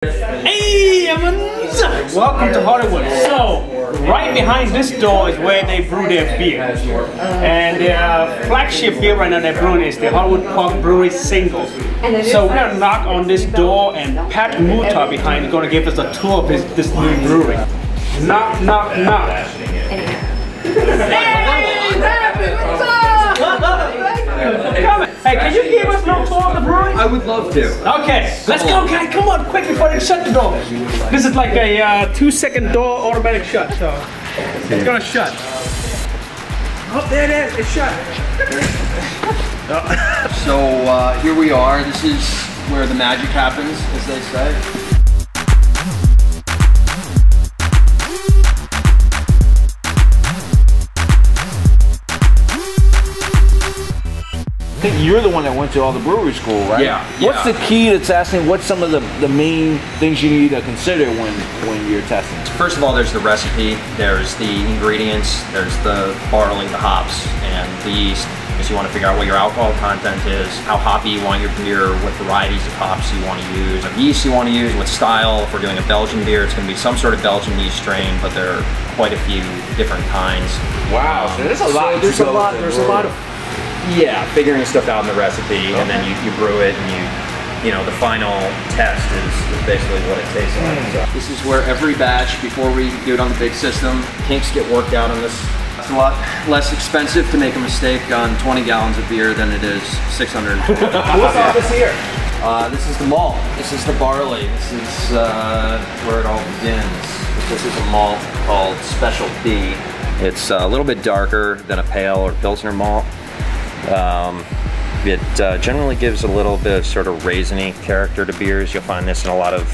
Hey, welcome to Hardywood. So, right behind this door is where they brew their beer. And their flagship beer right now they're brewing is the Hardywood Park Brewery Singel. So we're gonna knock on this door, and Pat Muta behind is gonna give us a tour of this new brewery. Knock, knock, knock. Hey, can you give us no tour of the brewery? I would love to. Okay, let's go, guys. Come on, quick before they shut the door. This is like a 2-second door automatic shut, so it's gonna shut. Oh, there it is. It's shut. So here we are. This is where the magic happens, as they say. I think you're the one that went to all the brewery school, right? Yeah. What's the key to testing? What's some of the main things you need to consider when you're testing? First of all, there's the recipe, there's the ingredients, there's the barley, the hops, and the yeast. Because you want to figure out what your alcohol content is, how hoppy you want your beer, what varieties of hops you want to use, what yeast you want to use, what style. If we're doing a Belgian beer, it's going to be some sort of Belgian yeast strain, but there are quite a few different kinds. Wow, so there's a lot. There's a lot of figuring stuff out in the recipe, and then you brew it, and you know, the final test is basically what it tastes like. So this is where every batch, before we do it on the big system, kinks get worked out on this. It's a lot less expensive to make a mistake on 20 gallons of beer than it is 620. What's all this here? This is the malt. This is the barley. This is where it all begins. This is a malt called Special B. It's a little bit darker than a pale or pilsner malt. It generally gives a little bit of sort of raisiny character to beers. You'll find this in a lot of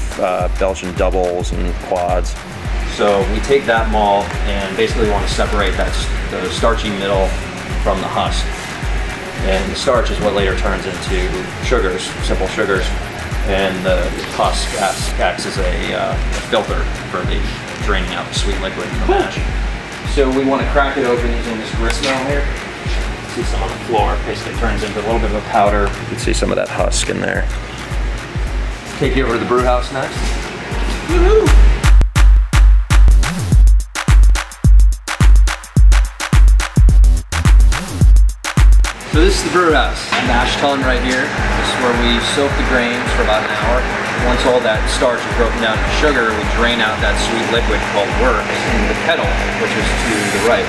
Belgian doubles and quads. So we take that malt and basically want to separate the starchy middle from the husk. And the starch is what later turns into sugars, simple sugars. And the husk acts as a filter for the draining out the sweet liquid in the mash. So we want to crack it open using this grist mill here. See some on the floor. It basically turns into a little bit of a powder. You can see some of that husk in there. Take you over to the brew house next. Woohoo! So this is the brew house. Mash tun right here. This is where we soak the grains for about an hour. Once all that starch is broken down to sugar, we drain out that sweet liquid called works in the kettle, which is to the right.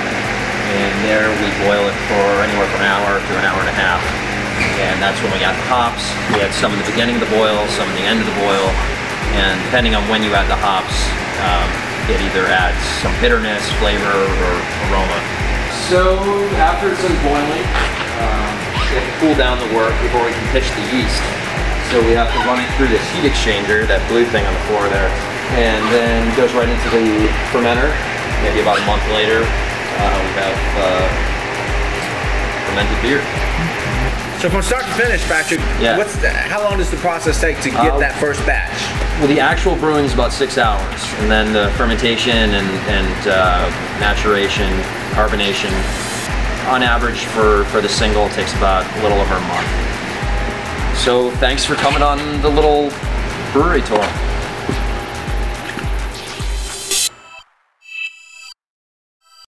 And there we boil it for anywhere from an hour to an hour and a half. And that's when we add the hops. We add some in the beginning of the boil, some in the end of the boil. And depending on when you add the hops, it either adds some bitterness, flavor, or aroma. So after it's done boiling, we have to cool down the work before we can pitch the yeast. So we have to run it through this heat exchanger, that blue thing on the floor there. And then it goes right into the fermenter. Maybe about a month later, we have fermented beer. So from start to finish, Patrick, how long does the process take to get that first batch? Well, the actual brewing is about 6 hours, and then the fermentation and maturation, carbonation, on average for the single takes about a little over a month. So thanks for coming on the little brewery tour.